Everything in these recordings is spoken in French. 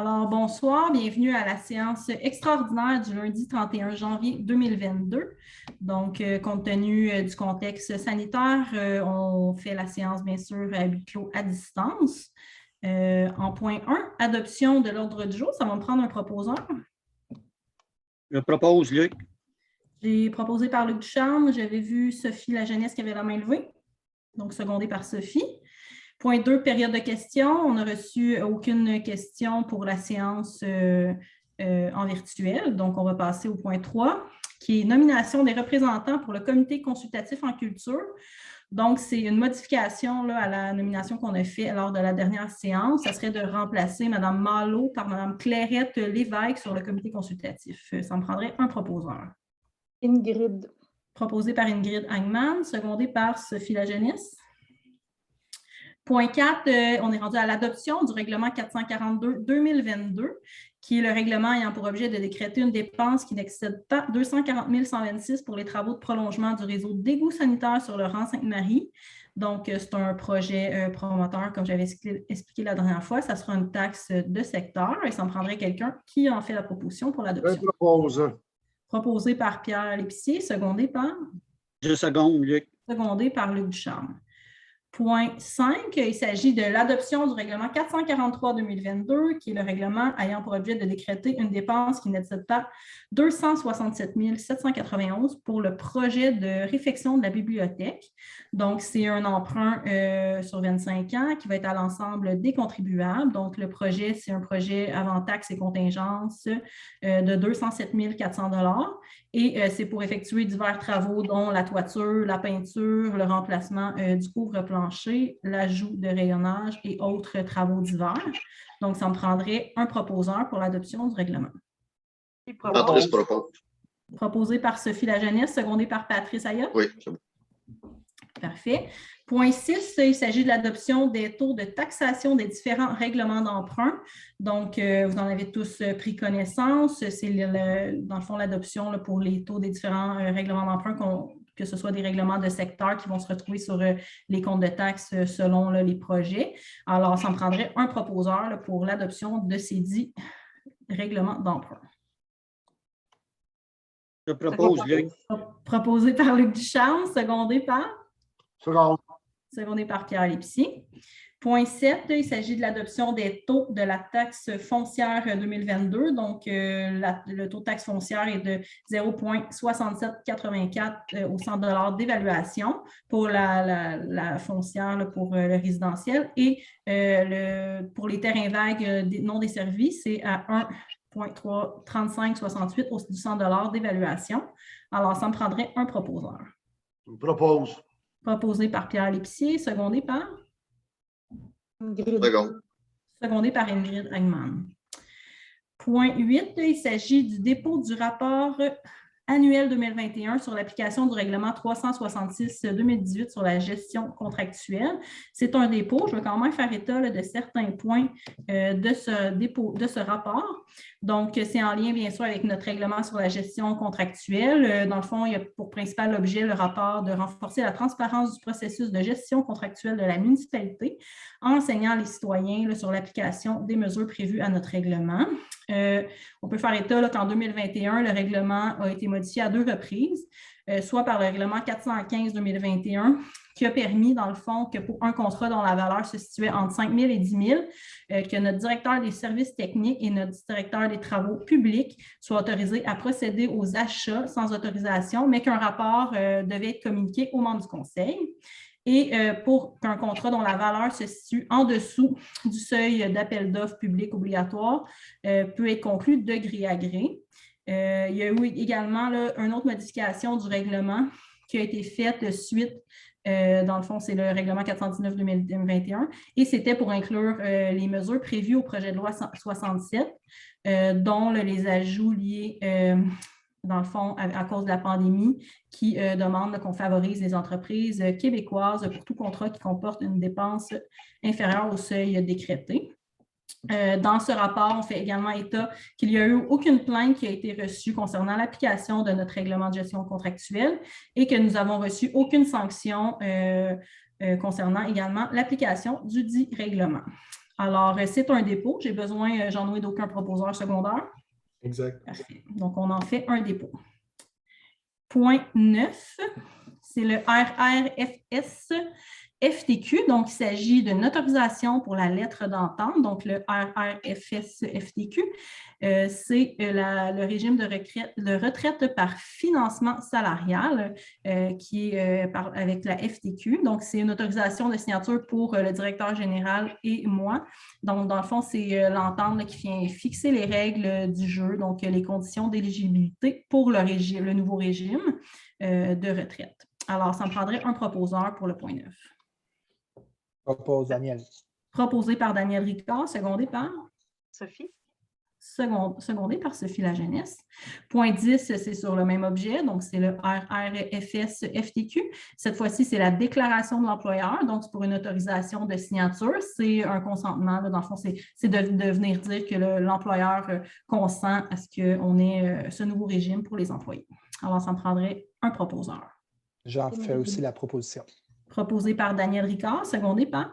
Alors, bonsoir, bienvenue à la séance extraordinaire du lundi 31 janvier 2022. Donc, compte tenu du contexte sanitaire, on fait la séance, bien sûr, à huis clos à distance. En point 1, adoption de l'ordre du jour. Ça va me prendre un proposeur. Je propose, Luc. J'ai proposé par Luc Ducharme. J'avais vu Sophie Lajeunesse qui avait la main levée, donc secondée par Sophie. Point 2, période de questions. On n'a reçu aucune question pour la séance en virtuel. Donc, on va passer au point 3, qui est nomination des représentants pour le comité consultatif en culture. Donc, c'est une modification là, à la nomination qu'on a faite lors de la dernière séance. Ça serait de remplacer Mme Malo par Mme Clairette Lévesque sur le comité consultatif. Ça me prendrait un proposeur. Ingrid. Proposé par Ingrid Hagman, secondé par Sophie Lajeunesse. Point 4, on est rendu à l'adoption du règlement 442-2022, qui est le règlement ayant pour objet de décréter une dépense qui n'excède pas 240 126 pour les travaux de prolongement du réseau d'égouts sanitaires sur le rang Sainte-Marie. Donc, c'est un projet promoteur, comme j'avais expliqué la dernière fois. Ça sera une taxe de secteur et ça en prendrait quelqu'un qui en fait la proposition pour l'adoption. Proposé par Pierre Lépicier, secondé par? Je seconde, Luc. Secondé par Luc Ducharme. Point 5, il s'agit de l'adoption du règlement 443-2022, qui est le règlement ayant pour objet de décréter une dépense qui n'excède pas 267 791 pour le projet de réfection de la bibliothèque. Donc, c'est un emprunt sur 25 ans qui va être à l'ensemble des contribuables. Donc, le projet, c'est un projet avant taxes et contingences de 207 400 $ et c'est pour effectuer divers travaux, dont la toiture, la peinture, le remplacement du couvre-plancher, l'ajout de rayonnage et autres travaux divers. Donc, ça me prendrait un proposeur pour l'adoption du règlement. Patrice propose. Proposé par Sophie Lajeunesse, secondé par Patrice Ayotte. Oui, c'est bon. Parfait. Point 6, il s'agit de l'adoption des taux de taxation des différents règlements d'emprunt. Donc, vous en avez tous pris connaissance. C'est dans le fond l'adoption pour les taux des différents règlements d'emprunt, que ce soit des règlements de secteur qui vont se retrouver sur les comptes de taxes selon les projets. Alors, ça me prendrait un proposeur pour l'adoption de ces 10 règlements d'emprunt. Je propose, Luc. Proposé par Luc Ducharme, secondé par? Seconde. Secondé par Pierre Lépicier. Point 7, il s'agit de l'adoption des taux de la taxe foncière 2022. Donc, le taux de taxe foncière est de 0,6784 au 100 $ d'évaluation pour la foncière pour le résidentiel. Et pour les terrains vagues non desservis, c'est à 1,3568 au 100 $ d'évaluation. Alors, ça me prendrait un proposeur. Je propose. Proposé par Pierre Lépicier, secondé par? Ingrid. Seconde. Secondé par Ingrid Hagman. Point 8, il s'agit du dépôt du rapport annuel 2021 sur l'application du règlement 366-2018 sur la gestion contractuelle. C'est un dépôt. Je vais quand même faire état de certains points de ce rapport. Donc, c'est en lien, bien sûr, avec notre règlement sur la gestion contractuelle. Dans le fond, il y a pour principal objet le rapport de renforcer la transparence du processus de gestion contractuelle de la municipalité en enseignant les citoyens sur l'application des mesures prévues à notre règlement. On peut faire état qu'en 2021, le règlement a été modifié à 2 reprises, soit par le règlement 415-2021, qui a permis, dans le fond, que pour un contrat dont la valeur se situait entre 5 000 et 10 000, que notre directeur des services techniques et notre directeur des travaux publics soient autorisés à procéder aux achats sans autorisation, mais qu'un rapport devait être communiqué aux membres du conseil. Et pour qu'un contrat dont la valeur se situe en dessous du seuil d'appel d'offres public obligatoire peut être conclu de gré à gré. Il y a eu également une autre modification du règlement qui a été faite suite, dans le fond, c'est le règlement 419-2021, et c'était pour inclure les mesures prévues au projet de loi 67, dont les ajouts liés dans le fond, à cause de la pandémie, qui demande qu'on favorise les entreprises québécoises pour tout contrat qui comporte une dépense inférieure au seuil décrété. Dans ce rapport, on fait également état qu'il n'y a eu aucune plainte qui a été reçue concernant l'application de notre règlement de gestion contractuelle et que nous avons reçu aucune sanction concernant également l'application du dit règlement. Alors, c'est un dépôt. J'ai besoin, j'en ai d'aucun proposeur secondaire. Exact. Parfait. Donc, on en fait un dépôt. Point 9, c'est le RRFS FTQ. Donc, il s'agit d'une autorisation pour la lettre d'entente. Donc, le RRFS FTQ, c'est le régime de retraite par financement salarial qui est avec la FTQ. Donc, c'est une autorisation de signature pour le directeur général et moi. Donc, dans le fond, c'est l'entente qui vient fixer les règles du jeu, donc les conditions d'éligibilité pour le nouveau régime de retraite. Alors, ça me prendrait un proposeur pour le point 9. Propose Daniel. Proposé par Daniel Ricard, secondé par Sophie. Secondé par Sophie Lajeunesse. Point 10, c'est sur le même objet, donc c'est le RRFS FTQ. Cette fois-ci, c'est la déclaration de l'employeur, donc c'est pour une autorisation de signature. C'est un consentement, là, dans le fond, c'est de venir dire que l'employeur consent à ce qu'on ait ce nouveau régime pour les employés. Alors, ça me prendrait un proposeur. J'en fais aussi la proposition. Proposé par Daniel Ricard, secondé par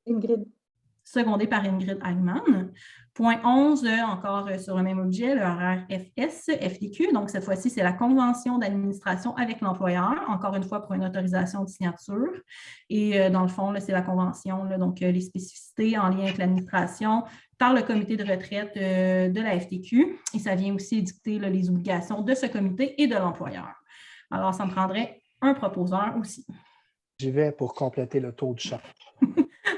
Ingrid. Secondé par Ingrid Hagman. Point 11, encore sur le même objet, le RRFS FTQ. Donc, cette fois-ci, c'est la convention d'administration avec l'employeur, encore une fois pour une autorisation de signature. Et dans le fond, c'est la convention, là, donc les spécificités en lien avec l'administration par le comité de retraite de la FTQ. Et ça vient aussi édicter là, les obligations de ce comité et de l'employeur. Alors, ça me prendrait un proposeur aussi. J'y vais pour compléter le tour de champ.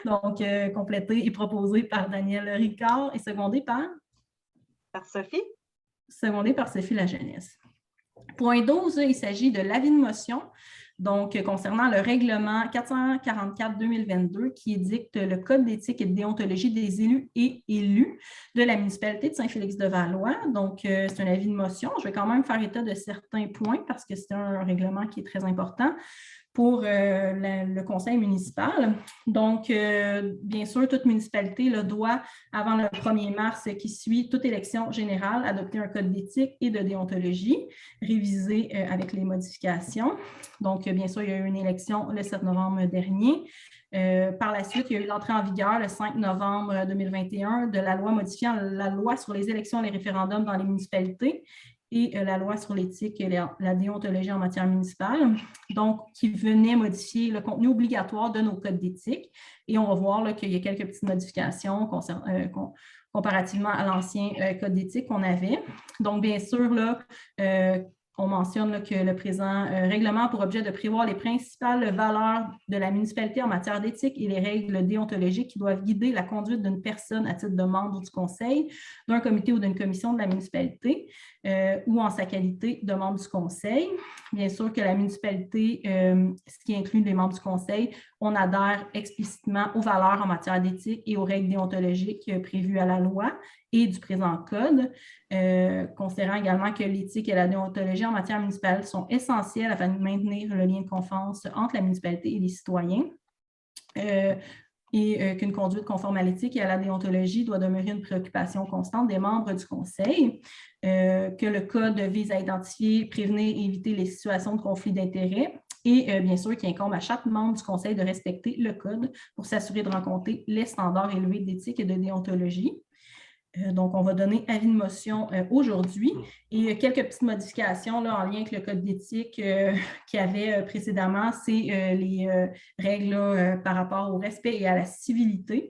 Donc, complété et proposé par Daniel Ricard et secondé par? Par Sophie. Secondé par Sophie Lajeunesse. Point 12, il s'agit de l'avis de motion, donc concernant le règlement 444-2022 qui édicte le code d'éthique et de déontologie des élus et élus de la municipalité de Saint-Félix-de-Valois. Donc, c'est un avis de motion. Je vais quand même faire état de certains points parce que c'est un règlement qui est très important pour le conseil municipal. Donc, bien sûr, toute municipalité là, doit, avant le 1er mars qui suit toute élection générale, adopter un code d'éthique et de déontologie révisé avec les modifications. Donc, bien sûr, il y a eu une élection le 7 novembre dernier. Par la suite, il y a eu l'entrée en vigueur le 5 novembre 2021 de la loi modifiant la loi sur les élections et les référendums dans les municipalités et la loi sur l'éthique et la déontologie en matière municipale, donc qui venait modifier le contenu obligatoire de nos codes d'éthique. Et on va voir qu'il y a quelques petites modifications comparativement à l'ancien code d'éthique qu'on avait. Donc, bien sûr, là, on mentionne là, que le présent règlement a pour objet de prévoir les principales valeurs de la municipalité en matière d'éthique et les règles déontologiques qui doivent guider la conduite d'une personne à titre de membre du conseil, d'un comité ou d'une commission de la municipalité ou en sa qualité de membre du conseil. Bien sûr que la municipalité, ce qui inclut les membres du conseil, on adhère explicitement aux valeurs en matière d'éthique et aux règles déontologiques prévues à la loi et du présent code, considérant également que l'éthique et la déontologie en matière municipale sont essentielles afin de maintenir le lien de confiance entre la municipalité et les citoyens. Et qu'une conduite conforme à l'éthique et à la déontologie doit demeurer une préoccupation constante des membres du conseil, que le code vise à identifier, prévenir et éviter les situations de conflit d'intérêts et bien sûr qu'il incombe à chaque membre du conseil de respecter le code pour s'assurer de rencontrer les standards élevés d'éthique et de déontologie. Donc, on va donner avis de motion aujourd'hui. Et quelques petites modifications là, en lien avec le code d'éthique qu'il y avait précédemment, c'est les règles là, par rapport au respect et à la civilité,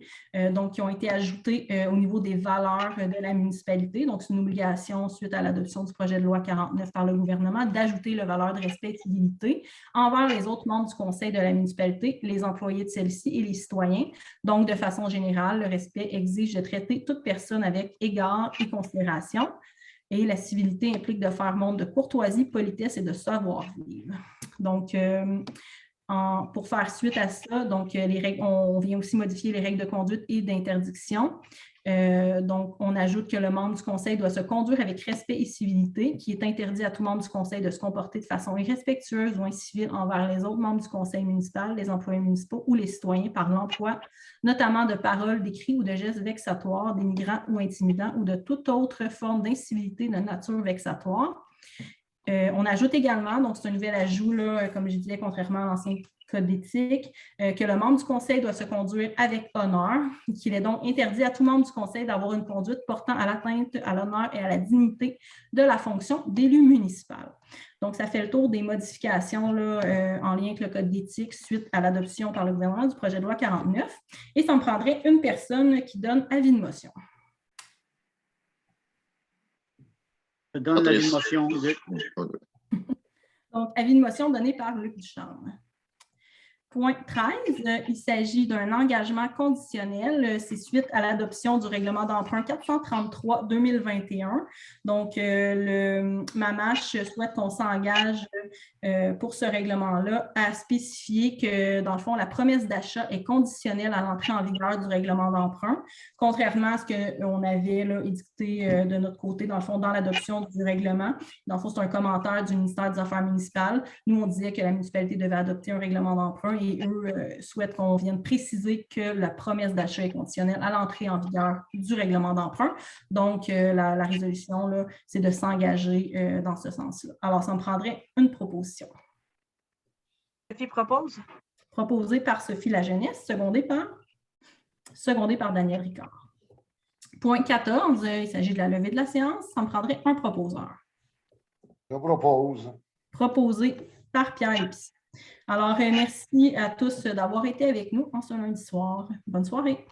donc qui ont été ajoutées au niveau des valeurs de la municipalité. Donc, c'est une obligation suite à l'adoption du projet de loi 49 par le gouvernement d'ajouter les valeurs de respect et de civilité envers les autres membres du conseil de la municipalité, les employés de celle-ci et les citoyens. Donc, de façon générale, le respect exige de traiter toute personne avec égard et considération. Et la civilité implique de faire montre de courtoisie, politesse et de savoir-vivre. Donc, pour faire suite à ça, donc, on vient aussi modifier les règles de conduite et d'interdiction. Donc, on ajoute que le membre du conseil doit se conduire avec respect et civilité, qui est interdit à tout membre du conseil de se comporter de façon irrespectueuse ou incivile envers les autres membres du conseil municipal, les employés municipaux ou les citoyens par l'emploi, notamment de paroles, d'écrits ou de gestes vexatoires, dénigrants ou intimidants ou de toute autre forme d'incivilité de nature vexatoire. On ajoute également, donc c'est un nouvel ajout, là, comme je disais, contrairement à l'ancien code d'éthique, que le membre du conseil doit se conduire avec honneur, qu'il est donc interdit à tout membre du conseil d'avoir une conduite portant à l'atteinte à l'honneur et à la dignité de la fonction d'élu municipal. Donc, ça fait le tour des modifications là, en lien avec le code d'éthique suite à l'adoption par le gouvernement du projet de loi 49. Et ça me prendrait une personne qui donne avis de motion. Je donne l'avis de motion, Luc. Donc, avis de motion donné par Luc Ducharme. Point 13, il s'agit d'un engagement conditionnel. C'est suite à l'adoption du règlement d'emprunt 433-2021. Donc, le MAMACH souhaite qu'on s'engage pour ce règlement-là à spécifier que, dans le fond, la promesse d'achat est conditionnelle à l'entrée en vigueur du règlement d'emprunt, contrairement à ce qu'on avait là, édicté de notre côté, dans le fond, dans l'adoption du règlement. Dans le fond, c'est un commentaire du ministère des Affaires municipales. Nous, on disait que la municipalité devait adopter un règlement d'emprunt et eux souhaitent qu'on vienne préciser que la promesse d'achat est conditionnelle à l'entrée en vigueur du règlement d'emprunt. Donc, la résolution, là, c'est de s'engager dans ce sens-là. Alors, ça me prendrait une proposition. Sophie propose. Proposée par Sophie Lajeunesse, secondée par Daniel Ricard. Point 14, il s'agit de la levée de la séance. Ça me prendrait un proposeur. Je propose. Proposé par Pierre Épicier. Alors, merci à tous d'avoir été avec nous en ce lundi soir. Bonne soirée.